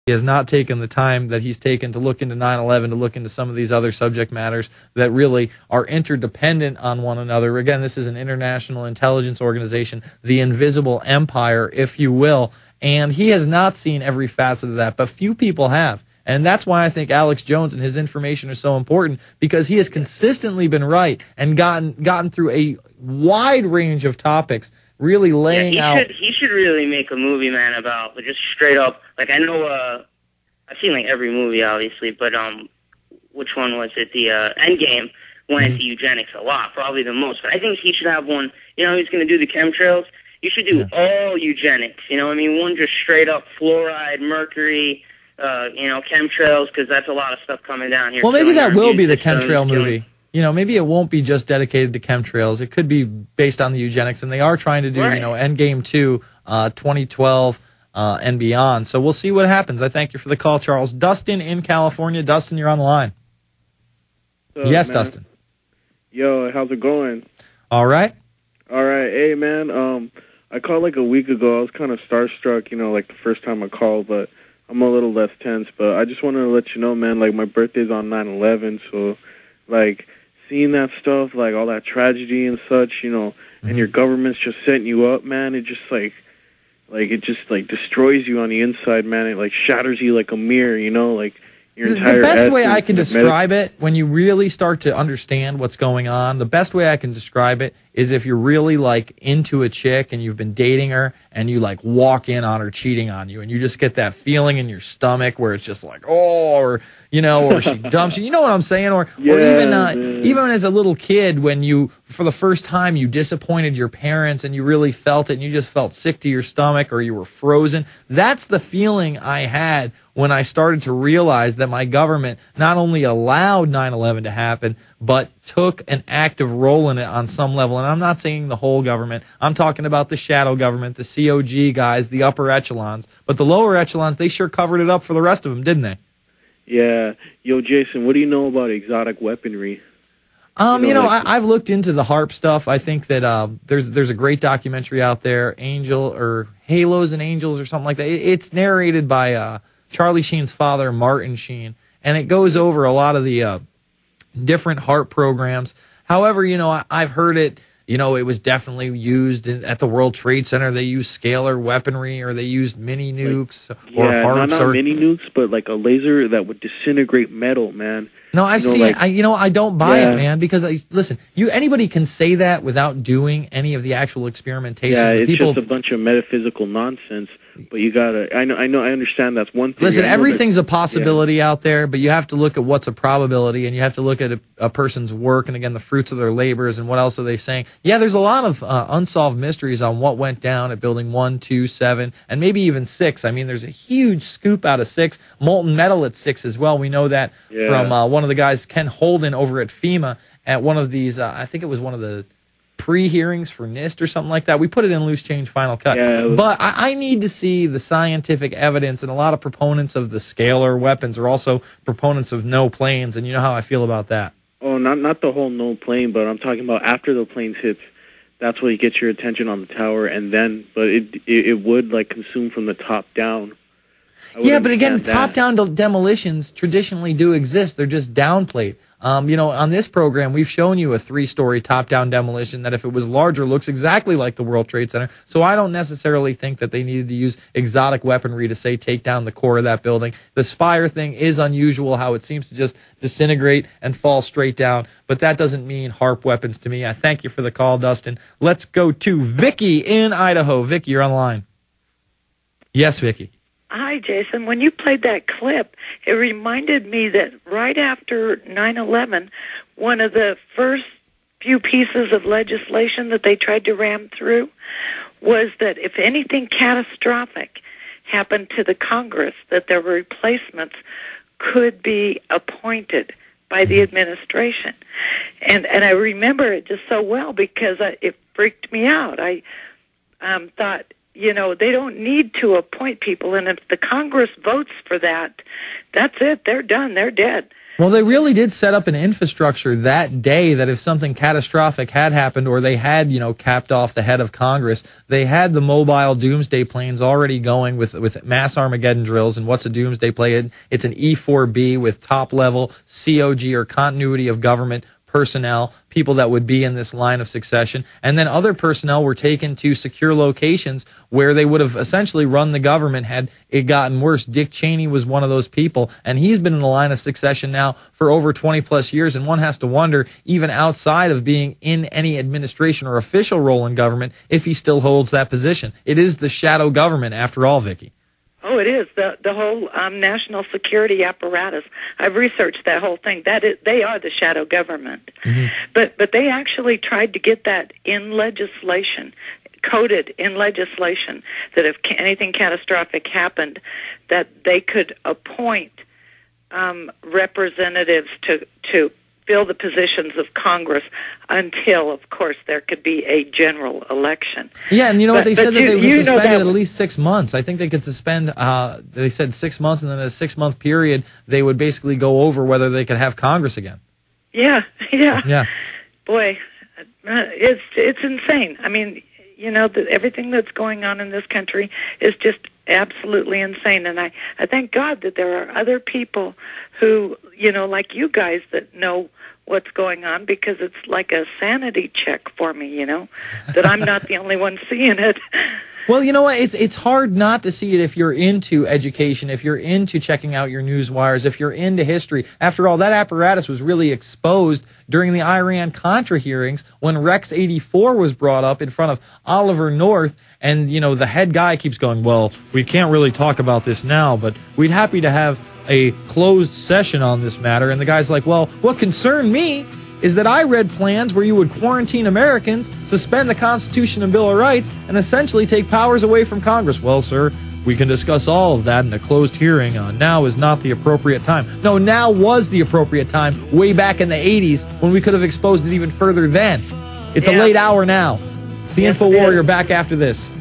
He has not taken the time that he's taken to look into 9/11, to look into some of these other subject matters that really are interdependent on one another. Again, this is an international intelligence organization, the invisible empire, if you will, and he has not seen every facet of that, but few people have. And that's why I think Alex Jones and his information are so important, because he has consistently been right and gotten through a wide range of topics, really laying out. He should really make a movie, man, about just straight up. Like, I know I've seen like every movie, obviously, but which one was it? The Endgame went into eugenics a lot, probably the most. But I think he should have one. You know, he's going to do the chemtrails. You should do all eugenics. You know, I mean, one just straight up fluoride, mercury. Chemtrails, because that's a lot of stuff coming down here. Well, maybe that will be the chemtrail movie. You know, maybe it won't be just dedicated to chemtrails. It could be based on the eugenics, and they are trying to do, Endgame 2, 2012, and beyond. So we'll see what happens. I thank you for the call, Charles. Dustin in California. Dustin, you're on the line. Yes, man. Dustin. Yo, how's it going? All right. All right. Hey, man, I called like a week ago. I was kind of starstruck, like the first time I called, but I'm a little less tense. But I just wanted to let you know, man, like my birthday's on 9/11, so like seeing that stuff, like all that tragedy and such, and your government's just setting you up, man, it just like it just like destroys you on the inside, man. It like shatters you like a mirror, like your entire. The best way I can describe it, when you really start to understand what's going on, the best way I can describe it is if you're really like into a chick and you've been dating her and you like walk in on her cheating on you and you just get that feeling in your stomach where it's just like, or she dumps you. You know what I'm saying? Or even as a little kid, when you, for the first time, you disappointed your parents and you really felt it and you just felt sick to your stomach or you were frozen. That's the feeling I had when I started to realize that my government not only allowed 9/11 to happen, but took an active role in it on some level. And I'm not saying the whole government. I'm talking about the shadow government, the COG guys, the upper echelons. But the lower echelons, they sure covered it up for the rest of them, didn't they? Yeah. Yo, Jason, what do you know about exotic weaponry? I've looked into the HARP stuff. I think that there's a great documentary out there, Halos and Angels or something like that. It's narrated by Charlie Sheen's father, Martin Sheen, and it goes over a lot of the different HARP programs. However, I've heard it, it was definitely used at the World Trade Center. They used scalar weaponry, or they used mini nukes, or HARPs. Not mini nukes, but like a laser that would disintegrate metal, man. No, I've seen it. I don't buy it, man, because listen, anybody can say that without doing any of the actual experimentation. Yeah, it's just a bunch of metaphysical nonsense. But you gotta, I understand that's one thing. Listen, everything's a possibility out there, but you have to look at what's a probability, and you have to look at a person's work, and again, the fruits of their labors, and what else are they saying. Yeah, there's a lot of unsolved mysteries on what went down at Building 1, 2, 7, and maybe even 6. I mean, there's a huge scoop out of 6, molten metal at 6 as well. We know that from one of the guys, Ken Holden, over at FEMA, at one of these, I think it was one of the pre-hearings for NIST or something like that. We put it in Loose Change Final Cut. But I need to see the scientific evidence, and a lot of proponents of the scalar weapons are also proponents of no planes, and you know how I feel about that. Oh, not the whole no plane, but I'm talking about after the planes hits, that's what gets your attention on the tower, and then, but it would like consume from the top down. Yeah, but again, top-down demolitions traditionally do exist. They're just downplayed. On this program, we've shown you a 3-story top-down demolition that, if it was larger, looks exactly like the World Trade Center. So I don't necessarily think that they needed to use exotic weaponry to, say, take down the core of that building. The Spire thing is unusual, how it seems to just disintegrate and fall straight down. But that doesn't mean HARP weapons to me. I thank you for the call, Dustin. Let's go to Vicky in Idaho. Vicky, you're on the line. Yes, Vicky. Hi, Jason. When you played that clip, it reminded me that right after 9/11, one of the first few pieces of legislation that they tried to ram through was that if anything catastrophic happened to the Congress, that their replacements could be appointed by the administration. And I remember it just so well because it freaked me out. I thought, they don't need to appoint people, and if the Congress votes for that, that's it. They're done. They're dead. Well, they really did set up an infrastructure that day that if something catastrophic had happened or they had, capped off the head of Congress, they had the mobile doomsday planes already going with mass Armageddon drills. And what's a doomsday plane? It's an E-4B with top-level COG or continuity of government personnel, people that would be in this line of succession, and then other personnel were taken to secure locations where they would have essentially run the government had it gotten worse. Dick Cheney was one of those people, and he's been in the line of succession now for over 20 plus years, and one has to wonder, even outside of being in any administration or official role in government, if he still holds that position. It is the shadow government after all, Vicki. Oh, it is the whole national security apparatus. I've researched that whole thing. They are the shadow government, but they actually tried to get that in legislation, coded in legislation, that if anything catastrophic happened, that they could appoint representatives to fill the positions of Congress until, of course, there could be a general election. Yeah, and what they said that they would suspend it at least 6 months. I think they could suspend, they said 6 months, and then in a 6-month period, they would basically go over whether they could have Congress again. Yeah. Yeah. Boy, it's insane. I mean, everything that's going on in this country is just absolutely insane. And I thank God that there are other people who, like you guys, that know what's going on, because it's like a sanity check for me, that I'm not the only one seeing it. Well, you know what? It's hard not to see it if you're into education, if you're into checking out your news wires, if you're into history. After all, that apparatus was really exposed during the Iran-Contra hearings when Rex 84 was brought up in front of Oliver North. And, the head guy keeps going, well, we can't really talk about this now, but we'd happy to have a closed session on this matter. And the guy's like, well, what concerned me is that I read plans where you would quarantine Americans, suspend the Constitution and Bill of Rights, and essentially take powers away from Congress. Well, sir, we can discuss all of that in a closed hearing. Now is not the appropriate time. No, now was the appropriate time way back in the 80s when we could have exposed it even further then. It's a late hour now. It's the Infowarrior back after this.